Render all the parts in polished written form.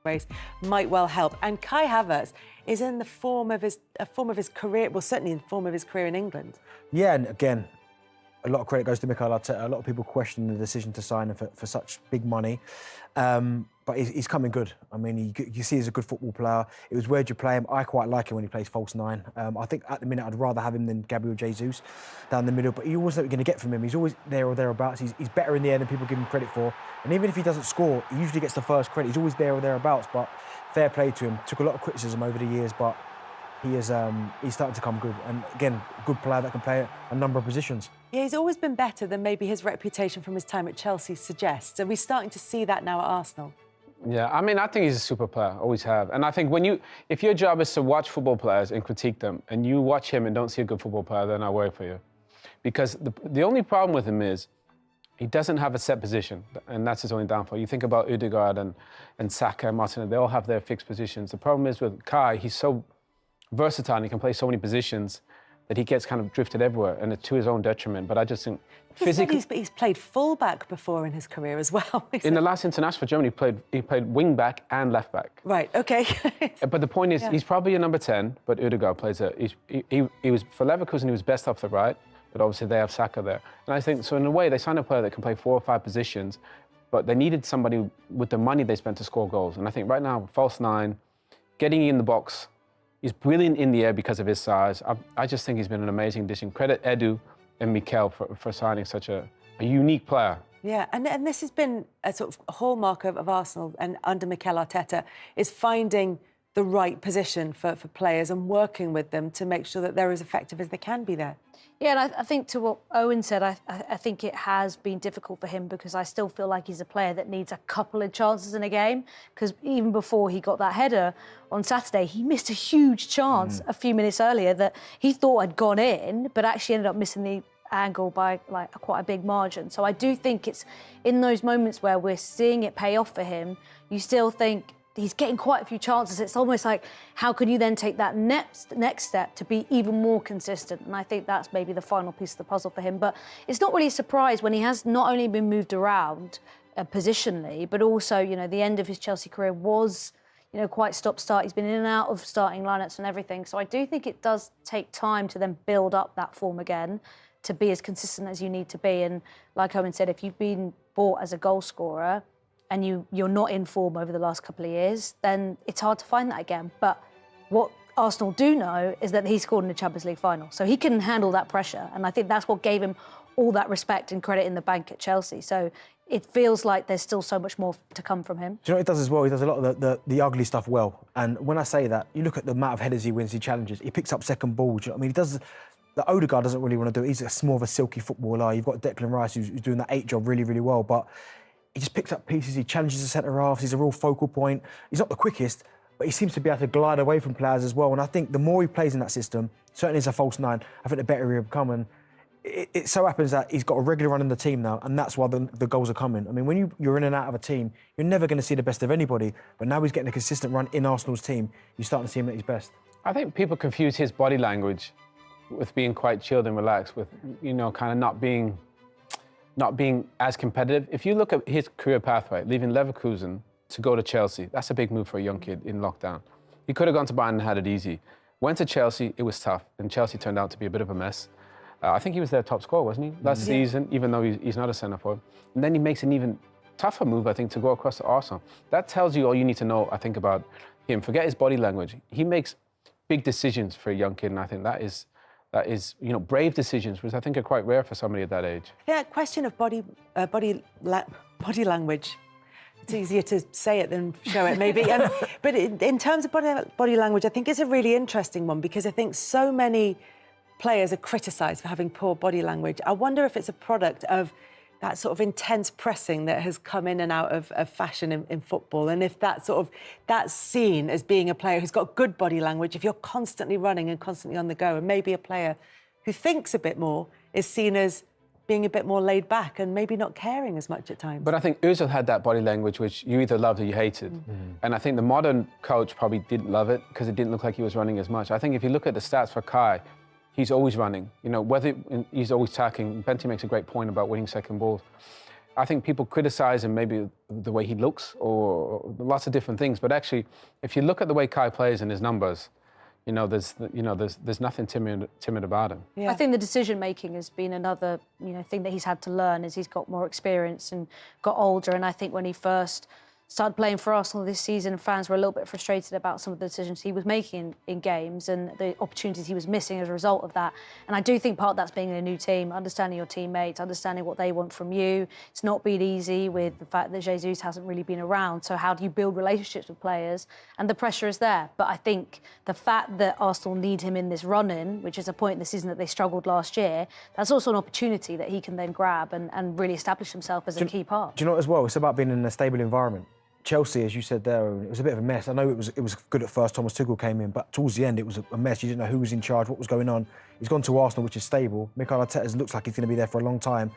race might well help. And Kai Havertz is in the form of his career, well, certainly in the form of his career in England. Yeah, and again, a lot of credit goes to Mikel Arteta. A lot of people question the decision to sign him for such big money. But he's coming good. I mean, you see he's a good football player. It was weird you play him. I quite like him when he plays false nine. I think at the minute I'd rather have him than Gabriel Jesus down the middle. But you always know what you're going to get from him. He's always there or thereabouts. He's better in the air than people give him credit for. And even if he doesn't score, he usually gets the first credit. He's always there or thereabouts. But fair play to him. Took a lot of criticism over the years, but he's starting to come good. And again, good player that can play a number of positions. Yeah, he's always been better than maybe his reputation from his time at Chelsea suggests. Are we starting to see that now at Arsenal? Yeah, I mean, I think he's a super player, always have. And I think if your job is to watch football players and critique them, and you watch him and don't see a good football player, then I worry for you. Because the only problem with him is he doesn't have a set position, and that's his only downfall. You think about Ødegaard and Saka and Martinelli, they all have their fixed positions. The problem is with Kai, he's so versatile and he can play so many positions that he gets kind of drifted everywhere, and it's to his own detriment. But I just think physically... He's played full-back before in his career as well. In the last international for Germany, he played wing-back and left-back. Right, OK. But the point is, he's probably a number 10, but Ødegaard plays he was, for Leverkusen, he was best off the right, but obviously they have Saka there. And I think, so in a way, they signed a player that can play 4 or 5 positions, but they needed somebody with the money they spent to score goals. And I think right now, false nine, getting in the box, he's brilliant in the air because of his size. I just think he's been an amazing addition. Credit Edu and Mikel for signing such a unique player. Yeah, and this has been a sort of hallmark of Arsenal and under Mikel Arteta, is finding the right position for players and working with them to make sure that they're as effective as they can be there. Yeah, and I think to what Owen said, I think it has been difficult for him because I still feel like he's a player that needs a couple of chances in a game, because even before he got that header on Saturday, he missed a huge chance a few minutes earlier that he thought had gone in, but actually ended up missing the angle by quite a big margin. So I do think it's in those moments where we're seeing it pay off for him, you still think he's getting quite a few chances. It's almost like, how can you then take that next step to be even more consistent? And I think that's maybe the final piece of the puzzle for him. But it's not really a surprise when he has not only been moved around positionally, but also, the end of his Chelsea career was, quite stop-start. He's been in and out of starting lineups and everything. So I do think it does take time to then build up that form again to be as consistent as you need to be. And like Owen said, if you've been bought as a goal scorer, and you're not in form over the last couple of years, then it's hard to find that again. But what Arsenal do know is that he scored in the Champions League final. So he can handle that pressure. And I think that's what gave him all that respect and credit in the bank at Chelsea. So it feels like there's still so much more to come from him. Do you know what he does as well? He does a lot of the ugly stuff well. And when I say that, you look at the amount of headers he wins, he challenges, he picks up second balls. Do you know what I mean? He does... The Ødegaard doesn't really want to do it. He's more of a silky footballer. You've got Declan Rice who's doing that 8 job really, really well. But he just picks up pieces, he challenges the centre-halves, he's a real focal point. He's not the quickest, but he seems to be able to glide away from players as well. And I think the more he plays in that system, certainly as a false nine, I think the better he'll become. And it so happens that he's got a regular run in the team now, and that's why the goals are coming. I mean, when you're in and out of a team, you're never going to see the best of anybody. But now he's getting a consistent run in Arsenal's team, you're starting to see him at his best. I think people confuse his body language with being quite chilled and relaxed, with, kind of not being as competitive. If you look at his career pathway, leaving Leverkusen to go to Chelsea, that's a big move for a young kid in lockdown. He could have gone to Bayern and had it easy. Went to Chelsea, it was tough, and Chelsea turned out to be a bit of a mess. I think he was their top scorer, wasn't he, last season, even though he's not a centre-forward. And then he makes an even tougher move, I think, to go across to Arsenal. That tells you all you need to know, I think, about him. Forget his body language. He makes big decisions for a young kid, and I think that is, brave decisions, which I think are quite rare for somebody at that age. Yeah, question of body language. It's easier to say it than show it, maybe. But in terms of body language, I think it's a really interesting one, because I think so many players are criticised for having poor body language. I wonder if it's a product of that sort of intense pressing that has come in and out of fashion in football, and if that's seen as being a player who's got good body language, if you're constantly running and constantly on the go, and maybe a player who thinks a bit more is seen as being a bit more laid back and maybe not caring as much at times. But I think Özil had that body language which you either loved or you hated. And I think the modern coach probably didn't love it because it didn't look like he was running as much. I think if you look at the stats for Kai, he's always running. Whether he's always tackling. Bent makes a great point about winning second balls. I think people criticise him maybe the way he looks or lots of different things. But actually, if you look at the way Kai plays and his numbers, there's nothing timid about him. Yeah. I think the decision making has been another thing that he's had to learn as he's got more experience and got older. And I think when he first started playing for Arsenal this season, fans were a little bit frustrated about some of the decisions he was making in games and the opportunities he was missing as a result of that. And I do think part of that's being in a new team, understanding your teammates, understanding what they want from you. It's not been easy with the fact that Jesus hasn't really been around. So how do you build relationships with players? And the pressure is there. But I think the fact that Arsenal need him in this run-in, which is a point in the season that they struggled last year, that's also an opportunity that he can then grab and really establish himself as a key part. Do you know what as well? It's about being in a stable environment. Chelsea, as you said there, it was a bit of a mess. I know it was good at first. Thomas Tuchel came in, but towards the end, it was a mess. You didn't know who was in charge, what was going on. He's gone to Arsenal, which is stable. Mikel Arteta looks like he's going to be there for a long time.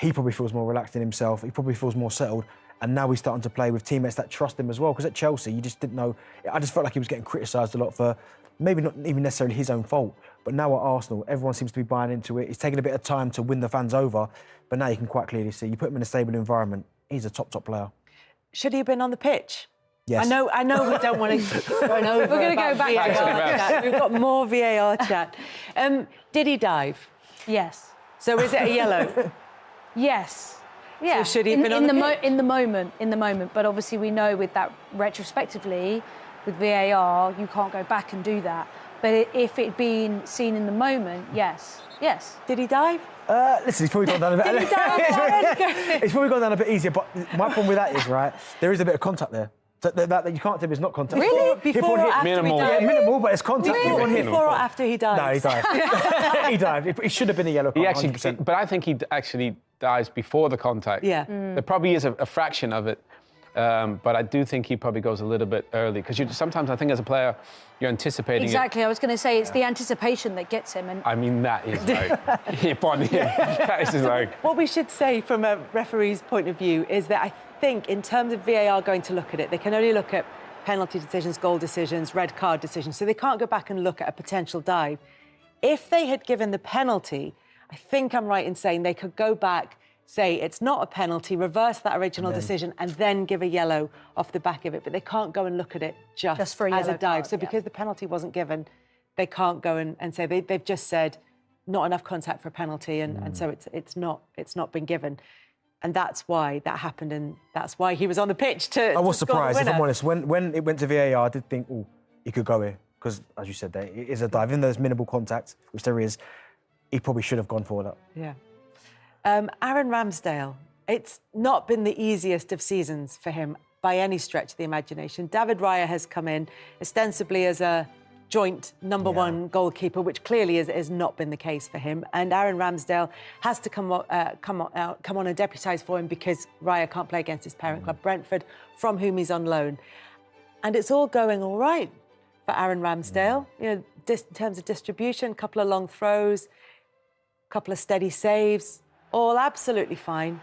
He probably feels more relaxed in himself. He probably feels more settled. And now he's starting to play with teammates that trust him as well. Because at Chelsea, you just didn't know. I just felt like he was getting criticised a lot for maybe not even necessarily his own fault. But now at Arsenal, everyone seems to be buying into it. It's taken a bit of time to win the fans over. But now you can quite clearly see, you put him in a stable environment, he's a top player. Should he have been on the pitch? Yes. I know we don't want to go over. We're going to go back VAR to chat. We've got more VAR chat. Did he dive? Yes. So is it a yellow? Yes. Yeah. So should he have been on the pitch? In the moment. But obviously we know with that retrospectively, with VAR, you can't go back and do that. But if it'd been seen in the moment, yes. Yes. Did he dive? Listen, he's probably gone down a bit. Did he dive? It's probably gone down a bit easier, but my problem with that is, right, there is a bit of contact there. That you can't tell is not contact. Really? Before or after minimal. he dived? Yeah, minimal, but it's contact. Before or after he dived? No, he dived. He dived. It should have been a yellow card, 100%. But I think he actually dives before the contact. Yeah. There probably is a fraction of it. But I do think he probably goes a little bit early because sometimes I think as a player you're anticipating Exactly. it. I was going to say it's the anticipation that gets him. And I mean that is like hip on him. That is just like. What we should say from a referee's point of view is that I think in terms of VAR going to look at it, they can only look at penalty decisions, goal decisions, red card decisions. So they can't go back and look at a potential dive. If they had given the penalty, I think I'm right in saying they could go back, say it's not a penalty, reverse that original decision and then give a yellow off the back of it. But they can't go and look at it just for a as a yellow dive. card, So because the penalty wasn't given, they can't go and say they've just said not enough contact for a penalty and so it's not been given. And that's why that happened and that's why he was on the pitch to I was to score the surprised, if winner. I'm honest. When it went to VAR, I did think, oh, he could go here. Because, as you said there, it is a dive. Even though there's minimal contact, which there is, he probably should have gone for that. Yeah. Aaron Ramsdale, it's not been the easiest of seasons for him by any stretch of the imagination. David Raya has come in ostensibly as a joint number one goalkeeper, which clearly has not been the case for him. And Aaron Ramsdale has to come on and deputise for him because Raya can't play against his parent club, Brentford, from whom he's on loan. And it's all going all right for Aaron Ramsdale. You know, in terms of distribution, a couple of long throws, a couple of steady saves, all absolutely fine.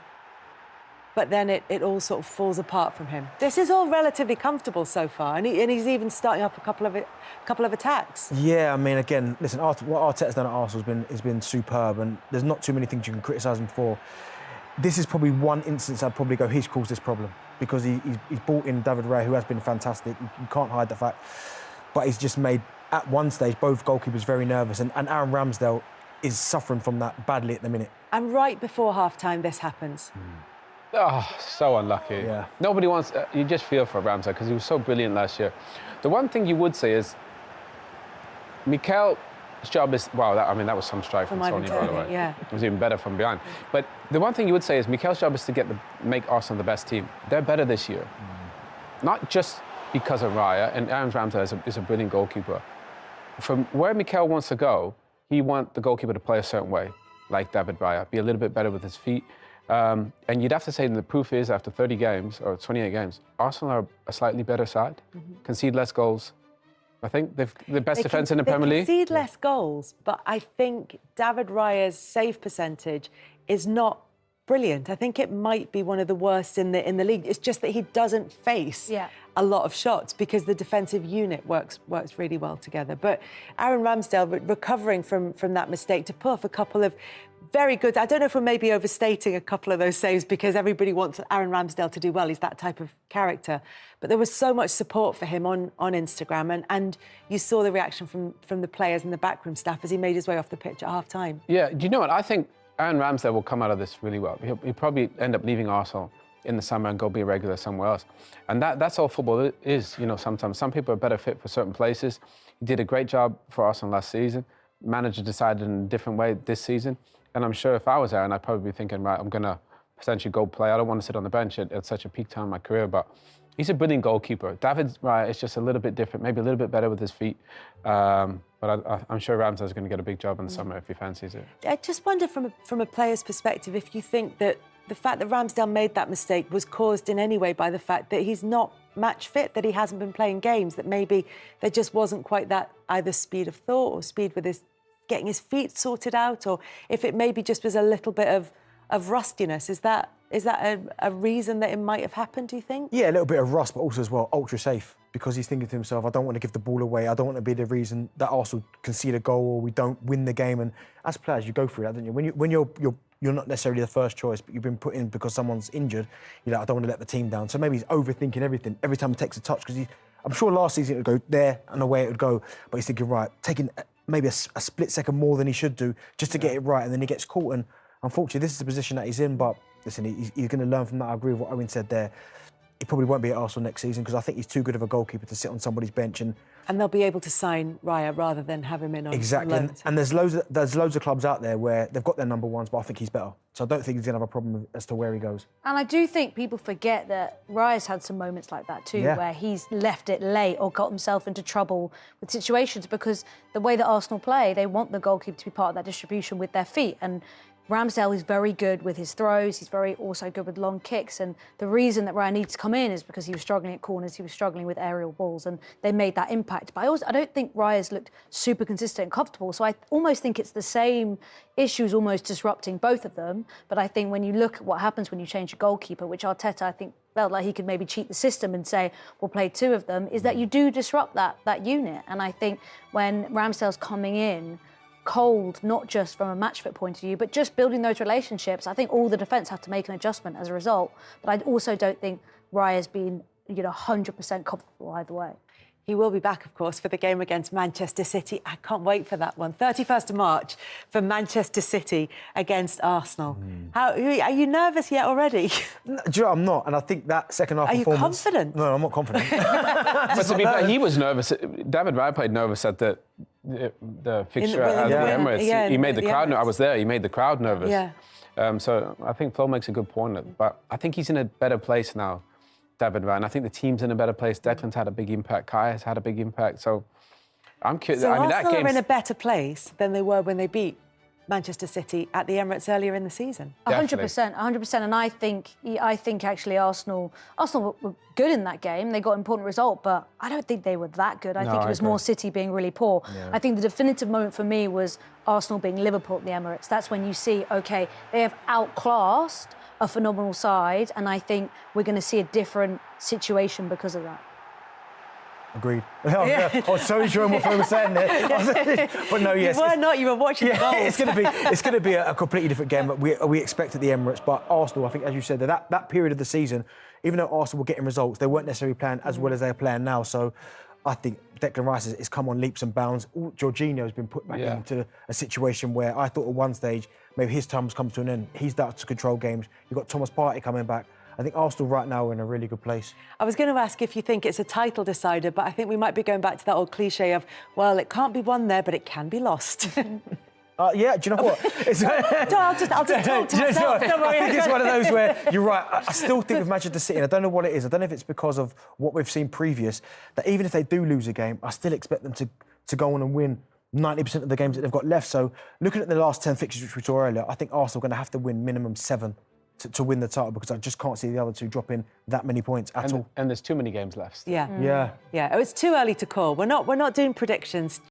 But then it all sort of falls apart from him. This is all relatively comfortable so far, and he's even starting up a couple of attacks. Yeah, I mean, again, listen, what Arteta's done at Arsenal has been superb, and there's not too many things you can criticise him for. This is probably one instance I'd probably go, he's caused this problem, because he's brought in David Raya, who has been fantastic. You can't hide the fact. But he's just made, at one stage, both goalkeepers very nervous, and Aaron Ramsdale is suffering from that badly at the minute. And right before half-time, this happens. Oh, so unlucky. Yeah. Nobody wants... you just feel for Ramsdale because he was so brilliant last year. The one thing you would say is Mikel's job is... Wow, that was some strike from Sonny, by the way. Yeah. It was even better from behind. But the one thing you would say is Mikel's job is to make Arsenal the best team. They're better this year. Not just because of Raya, and Aaron Ramsdale is a brilliant goalkeeper. From where Mikel wants to go, he wants the goalkeeper to play a certain way, like David Raya, be a little bit better with his feet. And you'd have to say that the proof is, after 30 games, or 28 games, Arsenal are a slightly better side, concede less goals. I think they've the best defence in the Premier League. They concede less goals, but I think David Raya's save percentage is not brilliant. I think it might be one of the worst in the league. It's just that he doesn't face a lot of shots because the defensive unit works really well together. But Aaron Ramsdale recovering from that mistake to pull off a couple of very good. I don't know if we're maybe overstating a couple of those saves because everybody wants Aaron Ramsdale to do well. He's that type of character. But there was so much support for him on Instagram, and you saw the reaction from the players and the backroom staff as he made his way off the pitch at half-time. Yeah, do you know what? I think Aaron Ramsdale will come out of this really well. He'll probably end up leaving Arsenal in the summer and go be a regular somewhere else. And that's all football is, sometimes. Some people are better fit for certain places. He did a great job for Arsenal last season. Manager decided in a different way this season. And I'm sure if I was Aaron, I'd probably be thinking, right, I'm going to potentially go play. I don't want to sit on the bench at such a peak time in my career, but he's a brilliant goalkeeper. David Raya is just a little bit different, maybe a little bit better with his feet. But I'm sure Ramsdale's going to get a big job in the summer if he fancies it. I just wonder from a player's perspective if you think that the fact that Ramsdale made that mistake was caused in any way by the fact that he's not match fit, that he hasn't been playing games, that maybe there just wasn't quite that either speed of thought or speed with his getting his feet sorted out, or if it maybe just was a little bit of rustiness. Is that a reason that it might have happened, do you think? Yeah, a little bit of rust, but also as well ultra safe, because he's thinking to himself, I don't want to give the ball away. I don't want to be the reason that Arsenal concede a goal or we don't win the game. And as players, you go through that, don't you? When you're not necessarily the first choice, but you've been put in because someone's injured, you're like, I don't want to let the team down. So maybe he's overthinking everything every time he takes a touch, because I'm sure last season it would go there and away it would go, but he's thinking, right, taking maybe a split second more than he should do just to get it right, and then he gets caught. And unfortunately, this is the position that he's in. But listen, he's going to learn from that. I agree with what Owen said there. He probably won't be at Arsenal next season because I think he's too good of a goalkeeper to sit on somebody's bench. And they'll be able to sign Raya rather than have him in on loan. And there's loads of clubs out there where they've got their number ones, but I think he's better. So I don't think he's going to have a problem as to where he goes. And I do think people forget that Raya's had some moments like that too, where he's left it late or got himself into trouble with situations, because the way that Arsenal play, they want the goalkeeper to be part of that distribution with their feet. And Ramsdale is very good with his throws. He's very also good with long kicks. And the reason that Raya needs to come in is because he was struggling at corners. He was struggling with aerial balls, and they made that impact. But I don't think Raya's looked super consistent and comfortable. So I almost think it's the same issues almost disrupting both of them. But I think when you look at what happens when you change a goalkeeper, which Arteta, I think, felt like he could maybe cheat the system and say, we'll play two of them, is that you do disrupt that unit. And I think when Ramsdale's coming in cold, not just from a match fit point of view, but just building those relationships, I think all the defence have to make an adjustment as a result. But I also don't think Raya's been 100% comfortable either way. He will be back, of course, for the game against Manchester City. I can't wait for that one. 31st of March for Manchester City against Arsenal. Are you nervous yet already? No, do you know what? I'm not. And I think that second half performance... Are you confident? No, I'm not confident. But to be fair, he was nervous. David Raya played nervous at the fixture at the Emirates. He made the crowd. I was there. He made the crowd nervous. Yeah. So I think Flo makes a good point. But I think he's in a better place now, David Raya. And I think the team's in a better place. Declan's had a big impact. Kai has had a big impact. So I'm curious. So I mean, Arsenal are in a better place than they were when they beat Manchester City at the Emirates earlier in the season. 100%, 100%. And I think actually Arsenal were good in that game. They got an important result, but I don't think they were that good. I think it was more City being really poor. Yeah. I think the definitive moment for me was Arsenal being Liverpool at the Emirates. That's when you see, OK, they have outclassed a phenomenal side, and I think we're going to see a different situation because of that. Agreed. I was so sure what Flo was saying there. But no, yes. You were not. You were watching the goals. It's going to be a completely different game that we expect at the Emirates. But Arsenal, I think, as you said, that period of the season, even though Arsenal were getting results, they weren't necessarily playing as well as they're playing now. So I think Declan Rice has come on leaps and bounds. Jorginho has been put back into a situation where I thought at one stage maybe his time has come to an end. He's started to control games. You've got Thomas Partey coming back. I think Arsenal right now are in a really good place. I was going to ask if you think it's a title decider, but I think we might be going back to that old cliche of, well, it can't be won there, but it can be lost. Yeah, do you know what? I'll just talk to myself. Don't worry, I think it's one of those where you're right. I still think with Manchester City, and I don't know what it is. I don't know if it's because of what we've seen previous, that even if they do lose a game, I still expect them to go on and win 90% of the games that they've got left. So looking at the last 10 fixtures, which we saw earlier, I think Arsenal are going to have to win minimum 7 to win the title, because I just can't see the other two dropping that many points at all. And there's too many games left. Yeah. It's too early to call. We're not doing predictions.